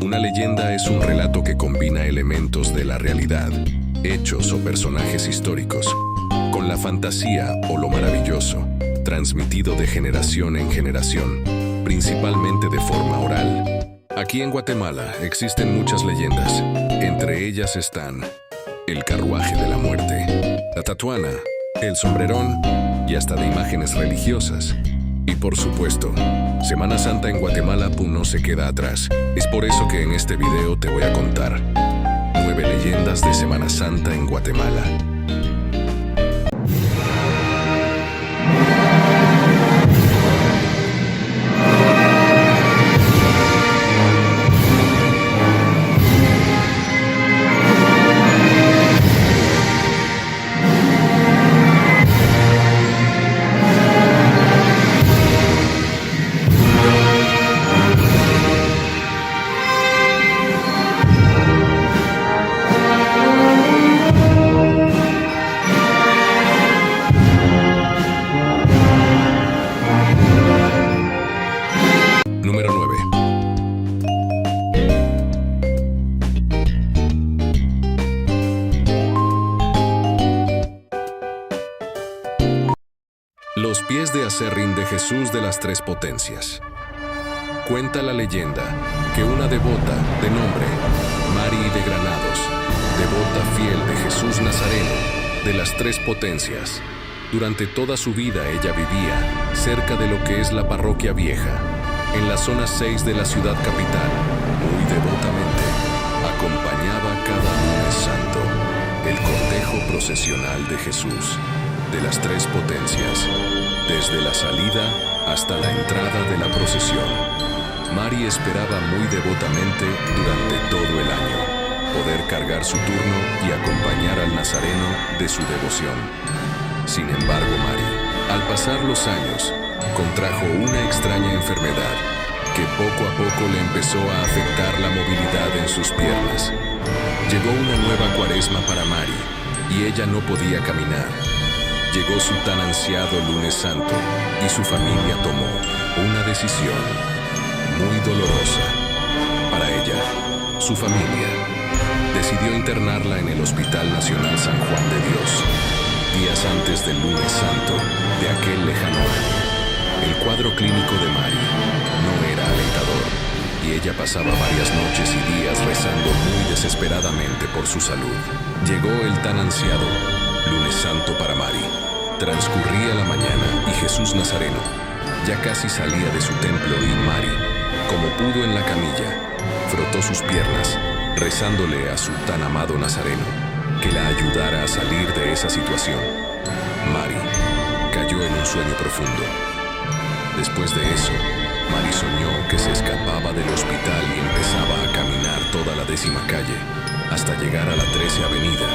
Una leyenda es un relato que combina elementos de la realidad, hechos o personajes históricos, con la fantasía o lo maravilloso, transmitido de generación en generación, principalmente de forma oral. Aquí en Guatemala existen muchas leyendas. Entre ellas están el carruaje de la muerte, la tatuana, el sombrerón y hasta de imágenes religiosas. Y por supuesto, Semana Santa en Guatemala no se queda atrás. Es por eso que en este video te voy a contar 9 leyendas de Semana Santa en Guatemala. Número 9. Los pies de aserrín de Jesús de las Tres Potencias. Cuenta la leyenda que una devota de nombre Mari de Granados, devota fiel de Jesús Nazareno de las Tres Potencias, durante toda su vida ella vivía cerca de lo que es la Parroquia Vieja, en la zona 6 de la ciudad capital. Muy devotamente acompañaba cada lunes santo el cortejo procesional de Jesús de las Tres Potencias, desde la salida hasta la entrada de la procesión. Mari esperaba muy devotamente durante todo el año poder cargar su turno y acompañar al Nazareno de su devoción. Sin embargo, Mari, al pasar los años, contrajo una extraña enfermedad que poco a poco le empezó a afectar la movilidad en sus piernas. Llegó una nueva cuaresma para Mari y ella no podía caminar. Llegó su tan ansiado lunes santo y su familia tomó una decisión muy dolorosa. Para ella, su familia decidió internarla en el Hospital Nacional San Juan de Dios, días antes del lunes santo de aquel lejano año. El cuadro clínico de Mari no era alentador y ella pasaba varias noches y días rezando muy desesperadamente por su salud. Llegó el tan ansiado lunes santo para Mari. Transcurría la mañana y Jesús Nazareno ya casi salía de su templo y Mari, como pudo en la camilla, frotó sus piernas, rezándole a su tan amado Nazareno que la ayudara a salir de esa situación. Mari cayó en un sueño profundo. Después de eso, Mari soñó que se escapaba del hospital y empezaba a caminar toda la 10ª calle hasta llegar a la 13 Avenida,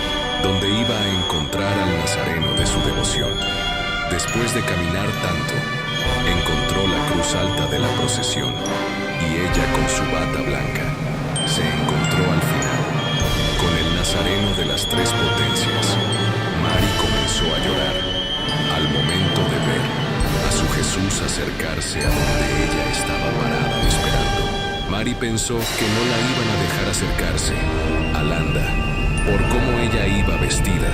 donde iba a encontrar al Nazareno de su devoción. Después de caminar tanto, encontró la cruz alta de la procesión y ella con su bata blanca se encontró al final con el Nazareno de las Tres Potencias. Mari comenzó a llorar al momento de ver a su Jesús acercarse a donde ella estaba parada esperando. Mari pensó que no la iban a dejar acercarse al anda por cómo ella iba vestida.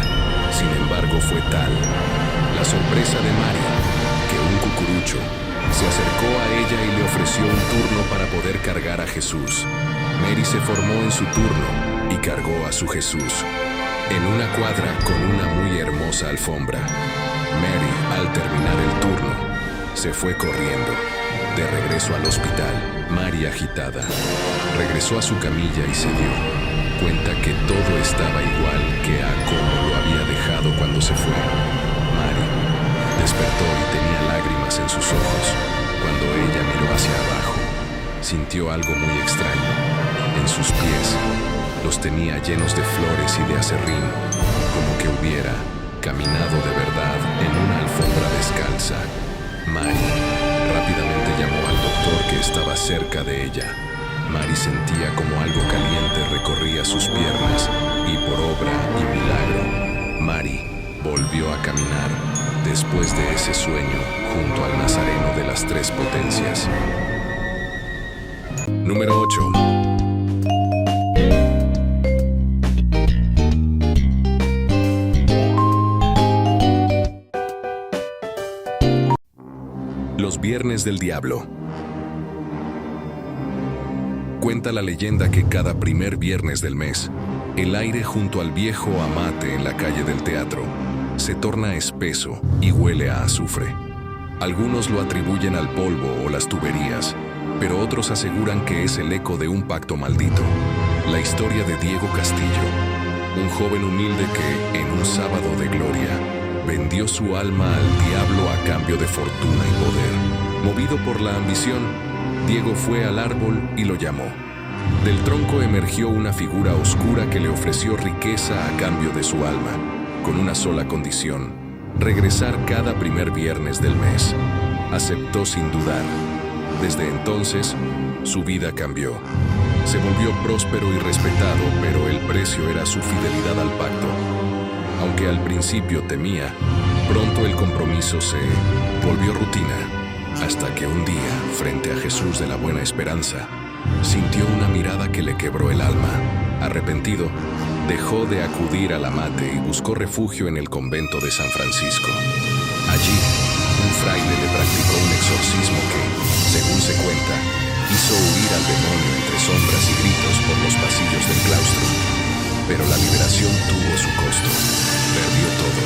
Sin embargo, fue tal la sorpresa de Mari que un cucurucho se acercó a ella y le ofreció un turno para poder cargar a Jesús. Mary se formó en su turno y cargó a su Jesús en una cuadra con una muy hermosa alfombra. Mary, al terminar el turno, se fue corriendo de regreso al hospital. Mary, agitada, regresó a su camilla y se dio cuenta que todo estaba igual que a como lo había dejado cuando se fue. Mary despertó y tenía lágrimas en sus ojos. Cuando ella miró hacia abajo, sintió algo muy extraño. En sus pies los tenía llenos de flores y de aserrín, como que hubiera caminado de verdad en una alfombra descalza. Mary rápidamente llamó al doctor que estaba cerca de ella. Mary sentía como algo caliente recorría sus piernas y por obra y milagro, Mary volvió a caminar después de ese sueño junto al Nazareno de las Tres Potencias. Número 8. Viernes del Diablo. Cuenta la leyenda que cada primer viernes del mes, el aire junto al viejo amate en la calle del teatro se torna espeso y huele a azufre. Algunos lo atribuyen al polvo o las tuberías, pero otros aseguran que es el eco de un pacto maldito. La historia de Diego Castillo, un joven humilde que, en un sábado de gloria, vendió su alma al diablo a cambio de fortuna y poder. Movido por la ambición, Diego fue al árbol y lo llamó. Del tronco emergió una figura oscura que le ofreció riqueza a cambio de su alma, con una sola condición: regresar cada primer viernes del mes. Aceptó sin dudar. Desde entonces, su vida cambió. Se volvió próspero y respetado, pero el precio era su fidelidad al pacto. Aunque al principio temía, pronto el compromiso se volvió rutina, hasta que un día, frente a Jesús de la Buena Esperanza, sintió una mirada que le quebró el alma. Arrepentido, dejó de acudir al amate y buscó refugio en el convento de San Francisco. Allí, un fraile le practicó un exorcismo que, según se cuenta, hizo huir al demonio entre sombras y gritos por los pasillos del claustro. Pero la liberación tuvo su costo. Perdió todo.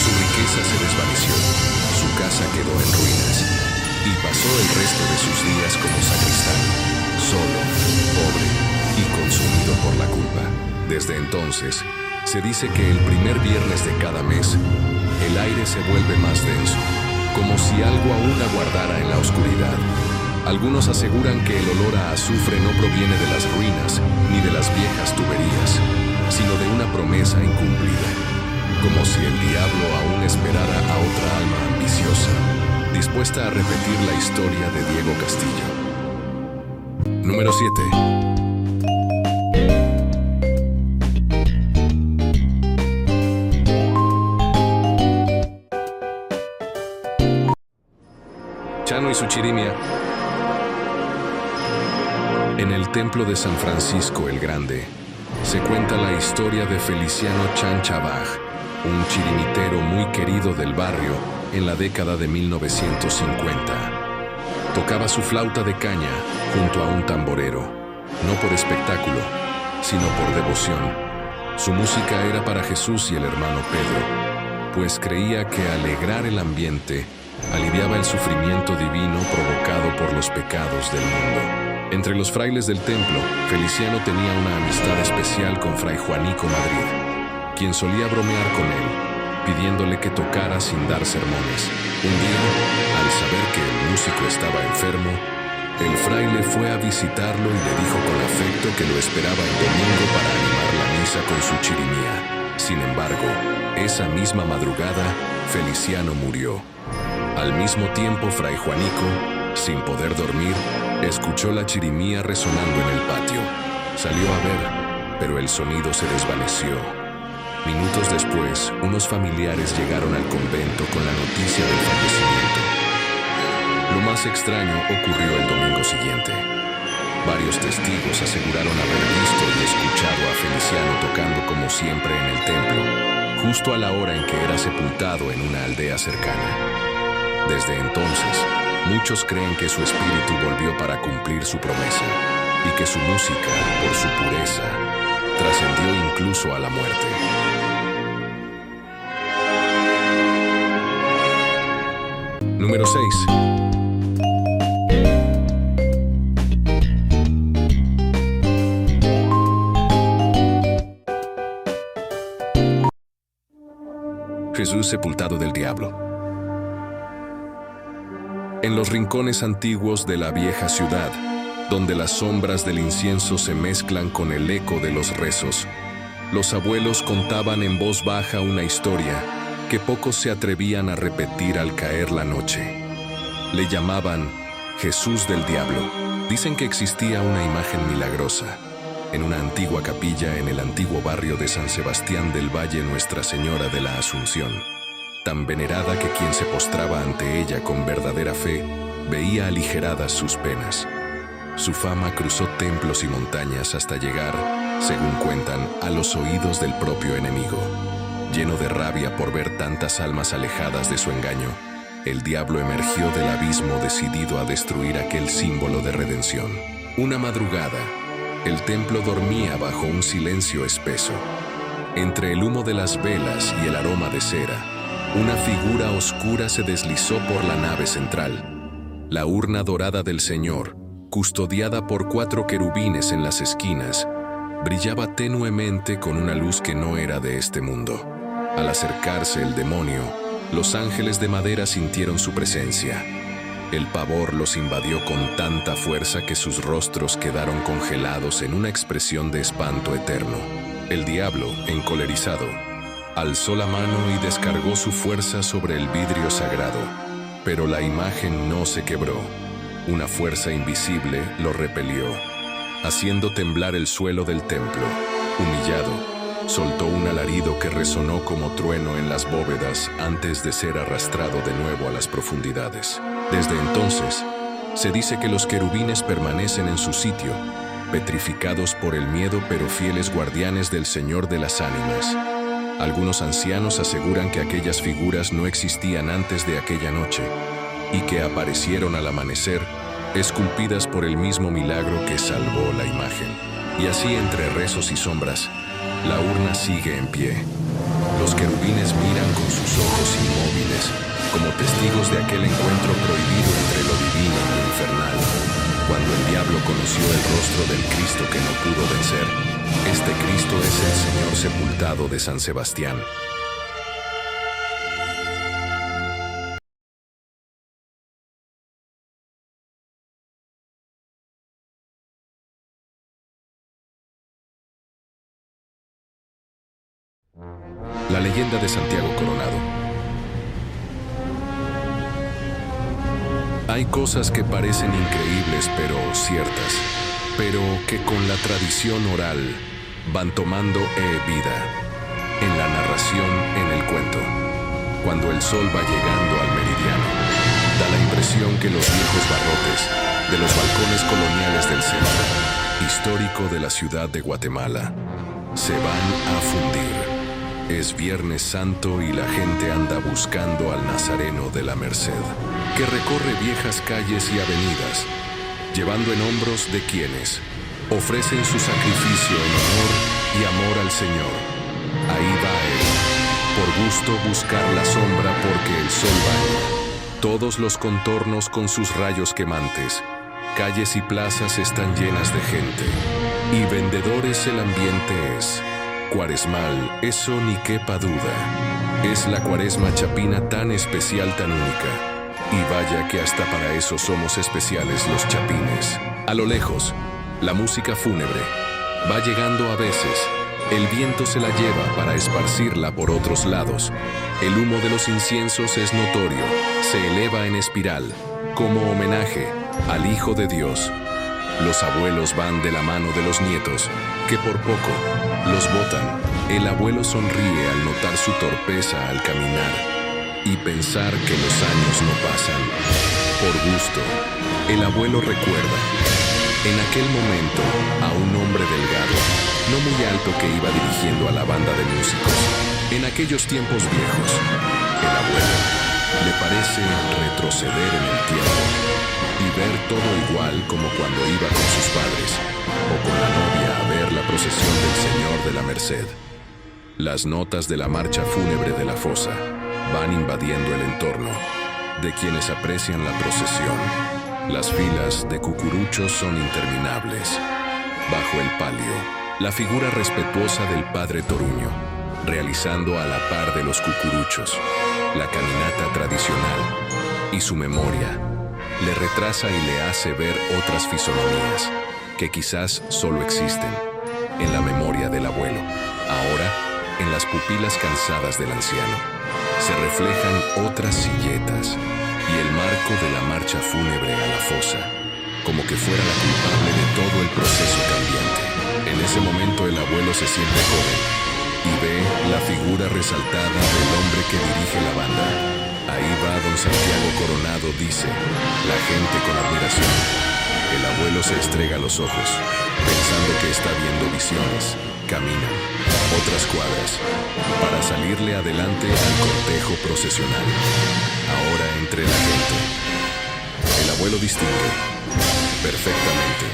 Su riqueza se desvaneció, su casa quedó en ruinas, y pasó el resto de sus días como sacristán, solo, pobre y consumido por la culpa. Desde entonces, se dice que el primer viernes de cada mes, el aire se vuelve más denso, como si algo aún aguardara en la oscuridad. Algunos aseguran que el olor a azufre no proviene de las ruinas ni de las viejas tuberías, sino de una promesa incumplida, como si el diablo aún esperara a otra alma ambiciosa, dispuesta a repetir la historia de Diego Castillo. Número 7. Chano y su chirimia. En el templo de San Francisco el Grande se cuenta la historia de Feliciano Chan Chabaj, un chirimitero muy querido del barrio en la década de 1950. Tocaba su flauta de caña junto a un tamborero, no por espectáculo, sino por devoción. Su música era para Jesús y el hermano Pedro, pues creía que alegrar el ambiente aliviaba el sufrimiento divino provocado por los pecados del mundo. Entre los frailes del templo, Feliciano tenía una amistad especial con Fray Juanico Madrid, quien solía bromear con él, pidiéndole que tocara sin dar sermones. Un día, al saber que el músico estaba enfermo, el fraile fue a visitarlo y le dijo con afecto que lo esperaba el domingo para animar la misa con su chirimía. Sin embargo, esa misma madrugada, Feliciano murió. Al mismo tiempo, Fray Juanico, sin poder dormir, escuchó la chirimía resonando en el patio. Salió a ver, pero el sonido se desvaneció. Minutos después, unos familiares llegaron al convento con la noticia del fallecimiento. Lo más extraño ocurrió el domingo siguiente. Varios testigos aseguraron haber visto y escuchado a Feliciano tocando como siempre en el templo, justo a la hora en que era sepultado en una aldea cercana. Desde entonces, muchos creen que su espíritu volvió para cumplir su promesa y que su música, por su pureza, trascendió incluso a la muerte. Número 6. Jesús sepultado del diablo. En los rincones antiguos de la vieja ciudad, donde las sombras del incienso se mezclan con el eco de los rezos, los abuelos contaban en voz baja una historia que pocos se atrevían a repetir al caer la noche. Le llamaban Jesús del Diablo. Dicen que existía una imagen milagrosa en una antigua capilla en el antiguo barrio de San Sebastián del Valle Nuestra Señora de la Asunción, tan venerada que quien se postraba ante ella con verdadera fe veía aligeradas sus penas. Su fama cruzó templos y montañas hasta llegar, según cuentan, a los oídos del propio enemigo. Lleno de rabia por ver tantas almas alejadas de su engaño, el diablo emergió del abismo decidido a destruir aquel símbolo de redención. Una madrugada, el templo dormía bajo un silencio espeso. Entre el humo de las velas y el aroma de cera, una figura oscura se deslizó por la nave central. La urna dorada del Señor, custodiada por 4 querubines en las esquinas, brillaba tenuemente con una luz que no era de este mundo. Al acercarse el demonio, los ángeles de madera sintieron su presencia. El pavor los invadió con tanta fuerza que sus rostros quedaron congelados en una expresión de espanto eterno. El diablo, encolerizado, alzó la mano y descargó su fuerza sobre el vidrio sagrado, pero la imagen no se quebró. Una fuerza invisible lo repelió, haciendo temblar el suelo del templo. Humillado, soltó un alarido que resonó como trueno en las bóvedas antes de ser arrastrado de nuevo a las profundidades. Desde entonces, se dice que los querubines permanecen en su sitio, petrificados por el miedo pero fieles guardianes del Señor de las ánimas. Algunos ancianos aseguran que aquellas figuras no existían antes de aquella noche y que aparecieron al amanecer, esculpidas por el mismo milagro que salvó la imagen. Y así, entre rezos y sombras, la urna sigue en pie. Los querubines miran con sus ojos inmóviles, como testigos de aquel encuentro prohibido entre lo divino y lo infernal. Cuando el diablo conoció el rostro del Cristo que no pudo vencer, este Cristo es el Señor sepultado de San Sebastián. La leyenda de Santiago Coronado. Hay cosas que parecen increíbles pero ciertas, pero que con la tradición oral van tomando vida. En la narración, en el cuento. Cuando el sol va llegando al meridiano, da la impresión que los viejos barrotes de los balcones coloniales del centro histórico de la ciudad de Guatemala se van a fundir. Es Viernes Santo y la gente anda buscando al Nazareno de la Merced, que recorre viejas calles y avenidas, llevando en hombros de quienes ofrecen su sacrificio en honor y amor al Señor. Ahí va él, por gusto buscar la sombra porque el sol baña todos los contornos con sus rayos quemantes. Calles y plazas están llenas de gente, y vendedores el ambiente es cuaresmal, eso ni quepa duda. Es la cuaresma chapina tan especial, tan única. Y vaya que hasta para eso somos especiales los chapines. A lo lejos, la música fúnebre va llegando a veces. El viento se la lleva para esparcirla por otros lados. El humo de los inciensos es notorio, se eleva en espiral, como homenaje al Hijo de Dios. Los abuelos van de la mano de los nietos, que por poco los botan. El abuelo sonríe al notar su torpeza al caminar y pensar que los años no pasan. Por gusto, el abuelo recuerda, en aquel momento, a un hombre delgado, no muy alto que iba dirigiendo a la banda de músicos. En aquellos tiempos viejos, el abuelo le parece retroceder en el tiempo y ver todo igual como cuando iba con sus padres o con la novia a ver la procesión del Señor de la Merced. Las notas de la marcha fúnebre de la fosa van invadiendo el entorno de quienes aprecian la procesión. Las filas de cucuruchos son interminables. Bajo el palio, la figura respetuosa del Padre Toruño, realizando a la par de los cucuruchos la caminata tradicional, y su memoria le retrasa y le hace ver otras fisonomías que quizás solo existen en la memoria del abuelo. Ahora, en las pupilas cansadas del anciano, se reflejan otras silletas y el marco de la marcha fúnebre a la fosa, como que fuera la culpable de todo el proceso cambiante. En ese momento el abuelo se siente joven y ve la figura resaltada del hombre que dirige la banda. Ahí va don Santiago Coronado, dice la gente con admiración. El abuelo se estrega los ojos, pensando que está viendo visiones. Caminan otras cuadras para salirle adelante al cortejo procesional. Ahora entre la gente. El abuelo distingue perfectamente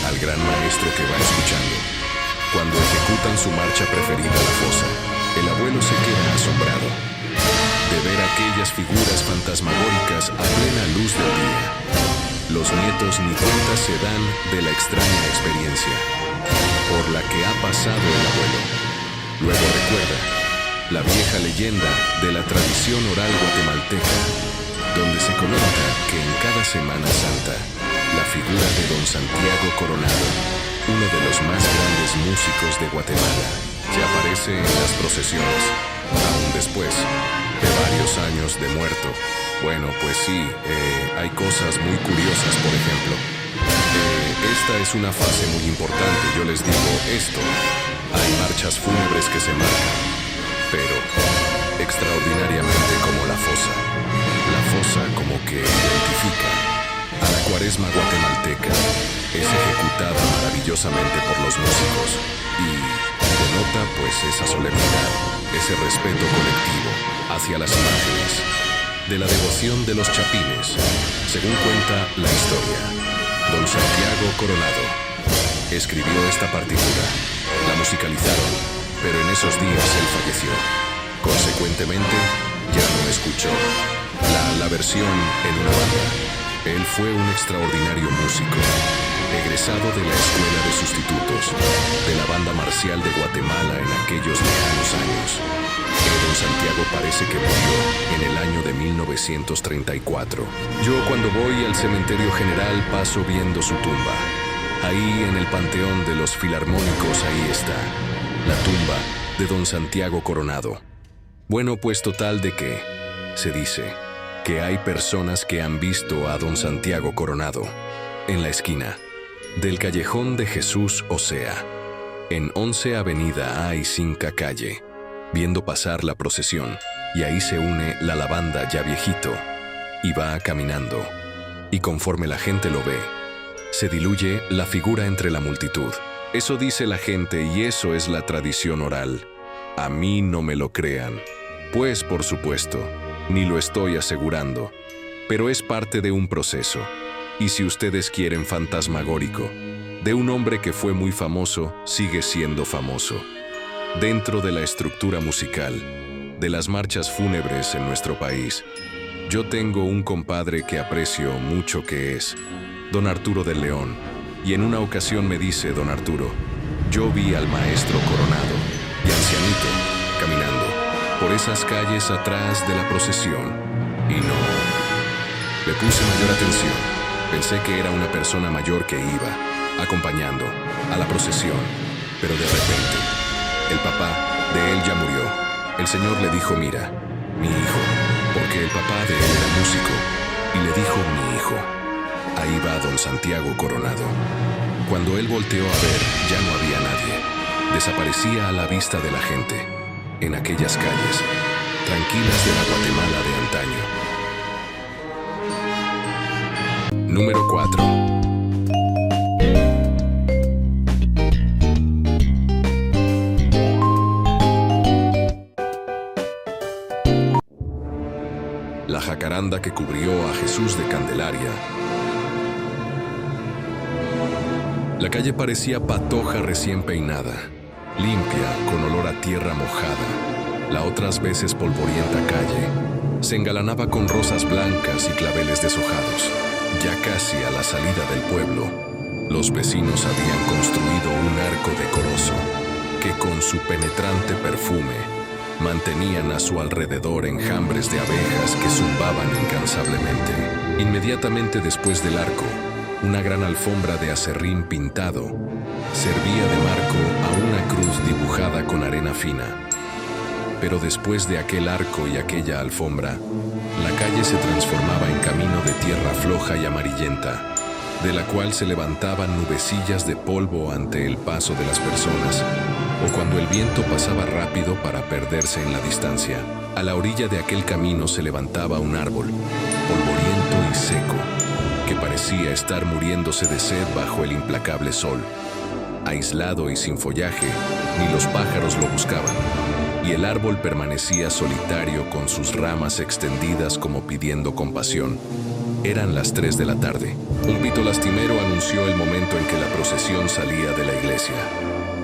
al gran maestro que va escuchando. Cuando ejecutan su marcha preferida, la fosa, el abuelo se queda asombrado de ver aquellas figuras fantasmagóricas a plena luz del día. Los nietos ni cuenta se dan de la extraña experiencia por la que ha pasado el abuelo. Luego recuerda la vieja leyenda de la tradición oral guatemalteca, donde se comenta que en cada Semana Santa, la figura de Don Santiago Coronado, uno de los más grandes músicos de Guatemala, se aparece en las procesiones, aún después de varios años de muerto. Bueno, pues sí, hay cosas muy curiosas, por ejemplo. Esta es una fase muy importante, yo les digo esto. Hay marchas fúnebres que se marcan, pero extraordinariamente como la fosa. La fosa como que identifica a la cuaresma guatemalteca. Es ejecutada maravillosamente por los músicos y denota pues esa solemnidad, ese respeto colectivo hacia las imágenes de la devoción de los chapines. Según cuenta la historia, Don Santiago Coronado escribió esta partitura, la musicalizaron, pero en esos días él falleció. Consecuentemente, ya no escuchó la versión en una banda. Él fue un extraordinario músico, egresado de la Escuela de Sustitutos de la Banda Marcial de Guatemala en aquellos lejanos años. Don Santiago parece que murió en el año de 1934. Yo cuando voy al cementerio general paso viendo su tumba. Ahí en el panteón de los filarmónicos, ahí está, la tumba de Don Santiago Coronado. Bueno, pues total de que se dice que hay personas que han visto a Don Santiago Coronado en la esquina del Callejón de Jesús Osea, en 11 Avenida A y 5 Calle, viendo pasar la procesión, y ahí se une la lavanda ya viejito, y va caminando, y conforme la gente lo ve, se diluye la figura entre la multitud. Eso dice la gente y eso es la tradición oral. A mí no me lo crean, pues por supuesto, ni lo estoy asegurando, pero es parte de un proceso. Y si ustedes quieren fantasmagórico, de un hombre que fue muy famoso, sigue siendo famoso. Dentro de la estructura musical, de las marchas fúnebres en nuestro país, yo tengo un compadre que aprecio mucho que es Don Arturo del León, y en una ocasión me dice Don Arturo, yo vi al maestro Coronado y ancianito caminando por esas calles atrás de la procesión, y no, le puse mayor atención. Pensé que era una persona mayor que iba, acompañando a la procesión, pero de repente, el papá de él ya murió. El Señor le dijo, mira, mi hijo, porque el papá de él era músico, y le dijo, mi hijo. Ahí va Don Santiago Coronado. Cuando él volteó a ver, ya no había nadie. Desaparecía a la vista de la gente, en aquellas calles, tranquilas de la Guatemala de antaño. Número 4. La jacaranda que cubrió a Jesús de Candelaria. La calle parecía patoja recién peinada, limpia, con olor a tierra mojada. La otras veces polvorienta calle se engalanaba con rosas blancas y claveles deshojados. Ya casi a la salida del pueblo, los vecinos habían construido un arco decoroso que con su penetrante perfume mantenían a su alrededor enjambres de abejas que zumbaban incansablemente. Inmediatamente después del arco, una gran alfombra de acerrín pintado servía de marco a una cruz dibujada con arena fina. Pero después de aquel arco y aquella alfombra, la calle se transformaba en camino de tierra floja y amarillenta, de la cual se levantaban nubecillas de polvo ante el paso de las personas, o cuando el viento pasaba rápido para perderse en la distancia. A la orilla de aquel camino se levantaba un árbol, polvoriento y seco, que parecía estar muriéndose de sed bajo el implacable sol. Aislado y sin follaje, ni los pájaros lo buscaban, y el árbol permanecía solitario con sus ramas extendidas como pidiendo compasión. Eran las 3 de la tarde. Un pito lastimero anunció el momento en que la procesión salía de la iglesia.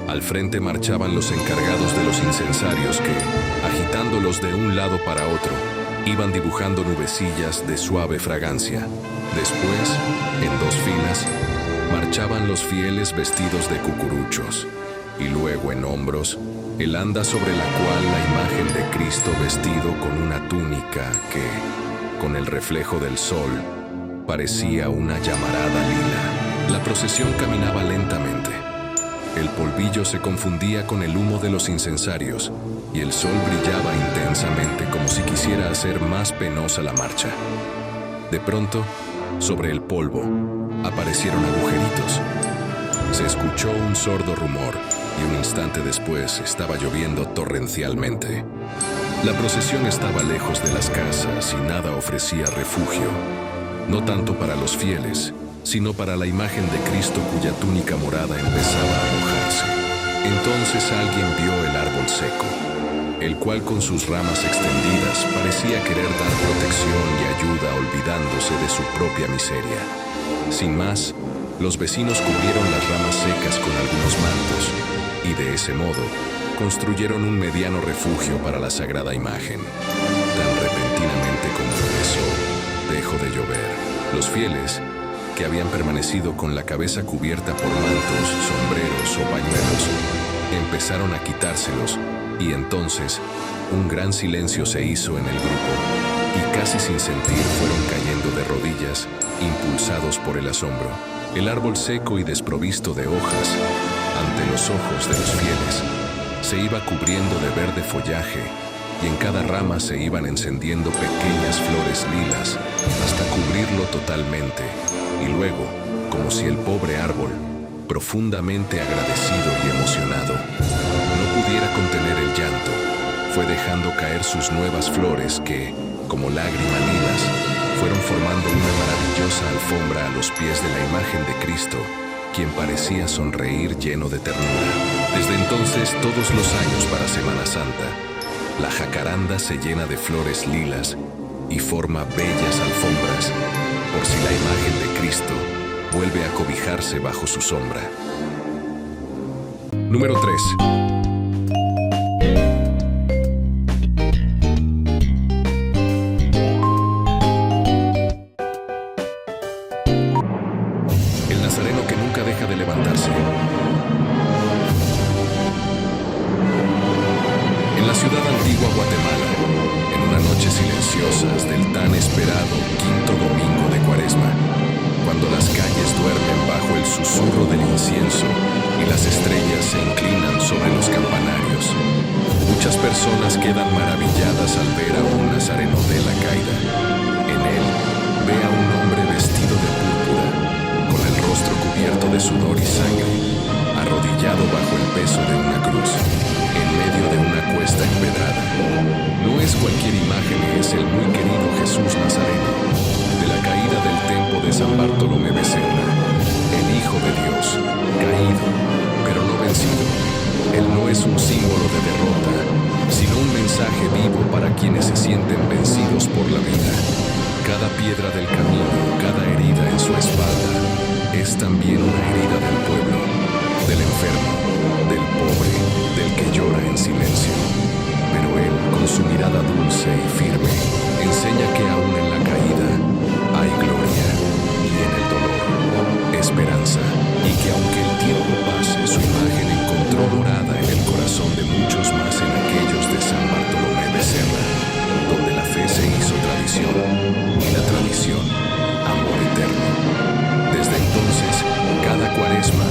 Al frente marchaban los encargados de los incensarios que, agitándolos de un lado para otro, iban dibujando nubecillas de suave fragancia. Después, en 2 filas, marchaban los fieles vestidos de cucuruchos, y luego en hombros, el anda sobre la cual la imagen de Cristo vestido con una túnica que, con el reflejo del sol, parecía una llamarada lila. La procesión caminaba lentamente. El polvillo se confundía con el humo de los incensarios, y el sol brillaba intensamente como si quisiera hacer más penosa la marcha. De pronto, sobre el polvo, aparecieron agujeritos. Se escuchó un sordo rumor, y un instante después estaba lloviendo torrencialmente. La procesión estaba lejos de las casas y nada ofrecía refugio, no tanto para los fieles, sino para la imagen de Cristo cuya túnica morada empezaba a mojarse. Entonces alguien vio el árbol seco, el cual con sus ramas extendidas parecía querer dar protección y ayuda olvidándose de su propia miseria. Sin más, los vecinos cubrieron las ramas secas con algunos mantos y de ese modo construyeron un mediano refugio para la sagrada imagen. Tan repentinamente como empezó, dejó de llover. Los fieles, que habían permanecido con la cabeza cubierta por mantos, sombreros o pañuelos, empezaron a quitárselos, y entonces un gran silencio se hizo en el grupo, y casi sin sentir fueron cayendo de rodillas, impulsados por el asombro. El árbol seco y desprovisto de hojas, ante los ojos de los fieles, se iba cubriendo de verde follaje, y en cada rama se iban encendiendo pequeñas flores lilas hasta cubrirlo totalmente, y luego, como si el pobre árbol, profundamente agradecido y emocionado, no pudiera contener el llanto, fue dejando caer sus nuevas flores que, como lágrimas lilas, fueron formando una maravillosa alfombra a los pies de la imagen de Cristo, quien parecía sonreír lleno de ternura. Desde entonces, todos los años para Semana Santa, la jacaranda se llena de flores lilas y forma bellas alfombras, por si la imagen de Cristo vuelve a cobijarse bajo su sombra. Número 3. El nazareno que nunca deja de levantarse. En la ciudad antigua Guatemala, en una noche silenciosa del tan esperado quinto domingo de Cuaresma, cuando las calles duermen bajo el susurro del incienso y las estrellas se inclinan sobre los campanarios, muchas personas quedan maravilladas al ver a un nazareno de la caída. En él ve a un hombre vestido de púrpura, con el rostro cubierto de sudor y sangre, arrodillado bajo el peso de una cruz, en medio de una cuesta empedrada. No es cualquier imagen, es el muy querido Jesús Nazareno, de la caída del templo de San Bartolomé Becerra, el Hijo de Dios, caído, pero no vencido. Él no es un símbolo de derrota, sino un mensaje vivo para quienes se sienten vencidos por la vida. Cada piedra del camino, cada herida en su espalda, es también una herida del pueblo, del enfermo, del pobre, del que llora en silencio. Pero él, con su mirada dulce y firme, enseña que aún en la caída hay gloria, y en el dolor, esperanza, y que aunque el tiempo pase, su imagen encontró morada en el corazón de muchos más en aquellos de San Bartolomé Becerra, donde la fe se hizo tradición, y la tradición, amor eterno. Desde entonces, cada Cuaresma,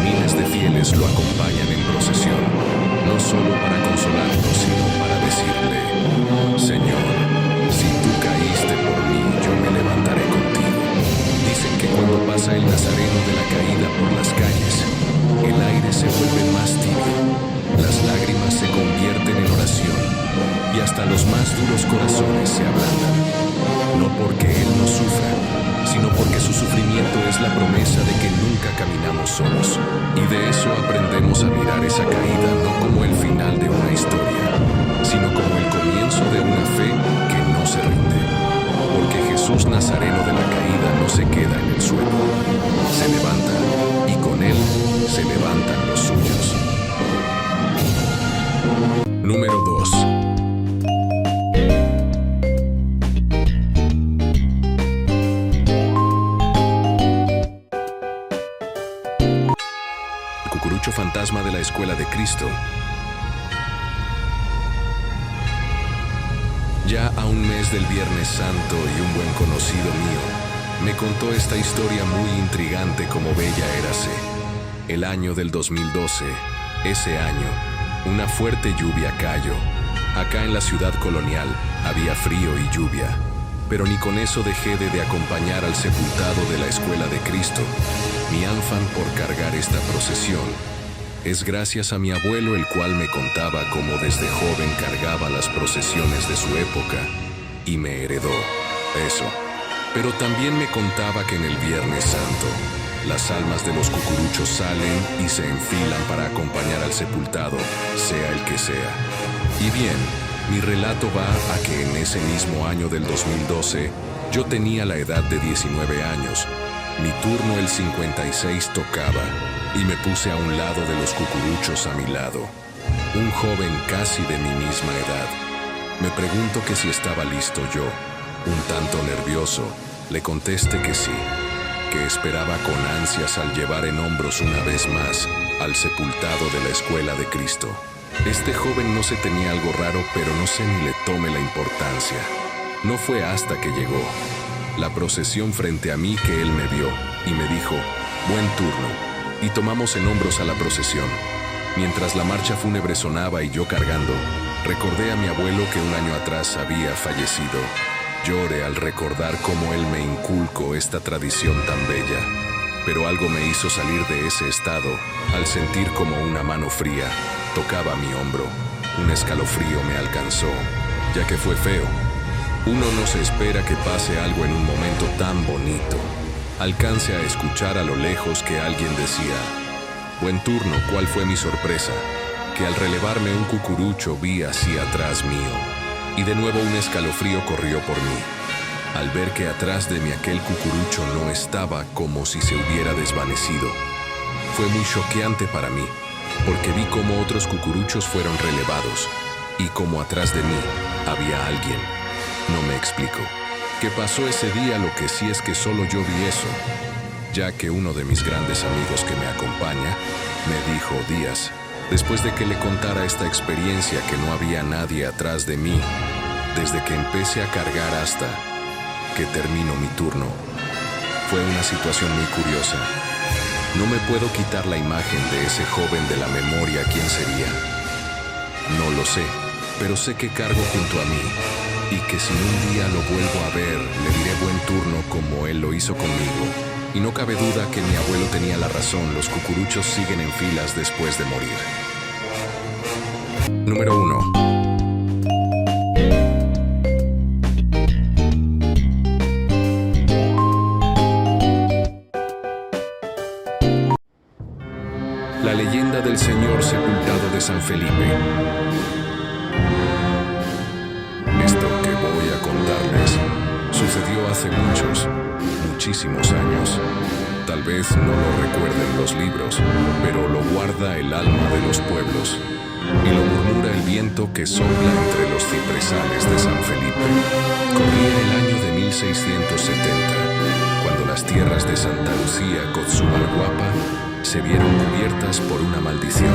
miles de fieles lo acompañan en procesión, no solo para consolarlo, sino para decirle: Señor, si tú caíste por mí, yo me levantaré contigo. Dicen que cuando pasa el nazareno de la caída por las calles, el aire se vuelve más tibio, las lágrimas se convierten en oración y hasta los más duros corazones se ablandan. No porque él no sufra, sino porque su su sufrimiento es la promesa de que nunca caminamos solos. Y de eso aprendemos a mirar esa caída no como el final de una historia, sino como el comienzo de una fe que no se rinde. Porque Jesús Nazareno de la caída no se queda en el suelo. Se levanta, y con él se levantan los suyos. Número 2. El cucurucho fantasma de la Escuela de Cristo. Ya a un mes del Viernes Santo y un buen conocido mío me contó esta historia muy intrigante como bella érase. El año del 2012, ese año, una fuerte lluvia cayó. Acá en la ciudad colonial había frío y lluvia, pero ni con eso dejé de acompañar al sepultado de la Escuela de Cristo. Mi afán por cargar esta procesión es gracias a mi abuelo, el cual me contaba cómo desde joven cargaba las procesiones de su época y me heredó eso. Pero también me contaba que en el Viernes Santo las almas de los cucuruchos salen y se enfilan para acompañar al sepultado, sea el que sea. Y bien, mi relato va a que en ese mismo año del 2012 yo tenía la edad de 19 años. Mi turno el 56 tocaba y me puse a un lado de los cucuruchos a mi lado. Un joven casi de mi misma edad. Me pregunto que si estaba listo yo. Un tanto nervioso, le contesté que sí, que esperaba con ansias al llevar en hombros una vez más al sepultado de la Escuela de Cristo. Este joven no se tenía algo raro, pero no sé ni le tome la importancia. No fue hasta que llegó la procesión frente a mí que él me vio y me dijo, buen turno, y tomamos en hombros a la procesión. Mientras la marcha fúnebre sonaba y yo cargando, recordé a mi abuelo que un año atrás había fallecido. Lloré al recordar cómo él me inculcó esta tradición tan bella, pero algo me hizo salir de ese estado al sentir como una mano fría tocaba mi hombro. Un escalofrío me alcanzó, ya que fue feo. Uno no se espera que pase algo en un momento tan bonito. Alcance a escuchar a lo lejos que alguien decía, buen turno. ¿Cuál fue mi sorpresa? Que al relevarme un cucurucho vi hacia atrás mío. Y de nuevo un escalofrío corrió por mí, al ver que atrás de mí aquel cucurucho no estaba, como si se hubiera desvanecido. Fue muy choqueante para mí, porque vi cómo otros cucuruchos fueron relevados, y como atrás de mí había alguien. No me explico qué pasó ese día, lo que sí es que solo yo vi eso, ya que uno de mis grandes amigos que me acompaña me dijo, Díaz, después de que le contara esta experiencia, que no había nadie atrás de mí, desde que empecé a cargar hasta que terminó mi turno. Fue una situación muy curiosa. No me puedo quitar la imagen de ese joven de la memoria. ¿Quién sería? No lo sé, pero sé que cargo junto a mí, y que si un día lo vuelvo a ver, le diré buen turno como él lo hizo conmigo. Y no cabe duda que mi abuelo tenía la razón, los cucuruchos siguen en filas después de morir. Número 1. La leyenda del Señor sepultado de San Felipe. Esto que voy a contarles sucedió hace muchísimos años. Tal vez no lo recuerden los libros, pero lo guarda el alma de los pueblos, y lo murmura el viento que sopla entre los cipresales de San Felipe. Corría el año de 1670, cuando las tierras de Santa Lucía, Cotzumalguapa, se vieron cubiertas por una maldición.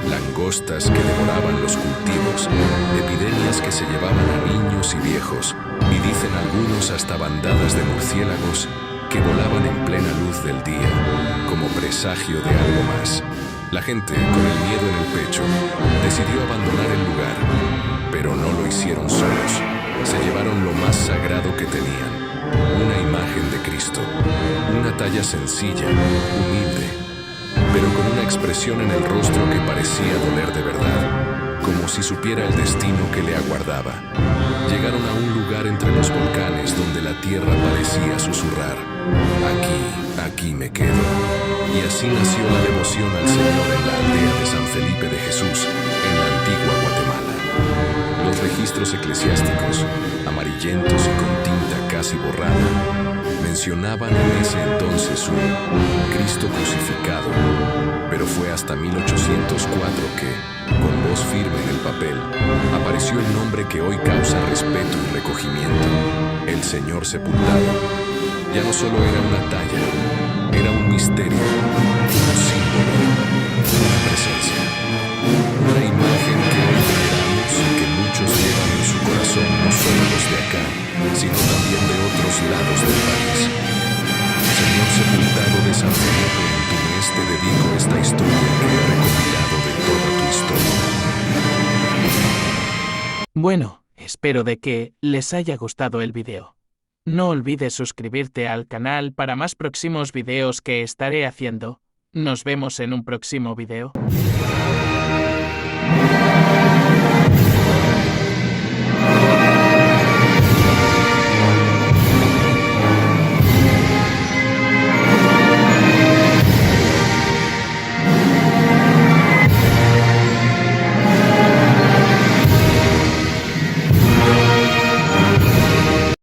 Langostas que devoraban los cultivos, epidemias que se llevaban a niños y viejos, y dicen algunos hasta bandadas de murciélagos que volaban en plena luz del día, como presagio de algo más. La gente, con el miedo en el pecho, decidió abandonar el lugar, pero no lo hicieron solos. Se llevaron lo más sagrado que tenían, una imagen de Cristo, una talla sencilla, humilde, pero con una expresión en el rostro que parecía doler de verdad, como si supiera el destino que le aguardaba. Llegaron a un lugar entre los volcanes donde la tierra parecía susurrar: aquí me quedo. Y así nació la devoción al Señor en la aldea de San Felipe de Jesús, en la antigua Guatemala. Los registros eclesiásticos, amarillentos y con tinta casi borrada, mencionaban en ese entonces un Cristo crucificado, pero fue hasta 1804 que, con voz firme en el papel, apareció el nombre que hoy causa respeto y recogimiento: el Señor sepultado. Ya no solo era una talla, era un misterio, un símbolo, una presencia, una imagen que hoy veneramos y que muchos llevan en su corazón, no solo los de acá, sino también de otros lados del país. Señor sepultado de San Felipe, en tu mes te dedico esta historia que he recopilado de toda tu historia. Bueno, espero de que les haya gustado el video. No olvides suscribirte al canal para más próximos videos que estaré haciendo. Nos vemos en un próximo video.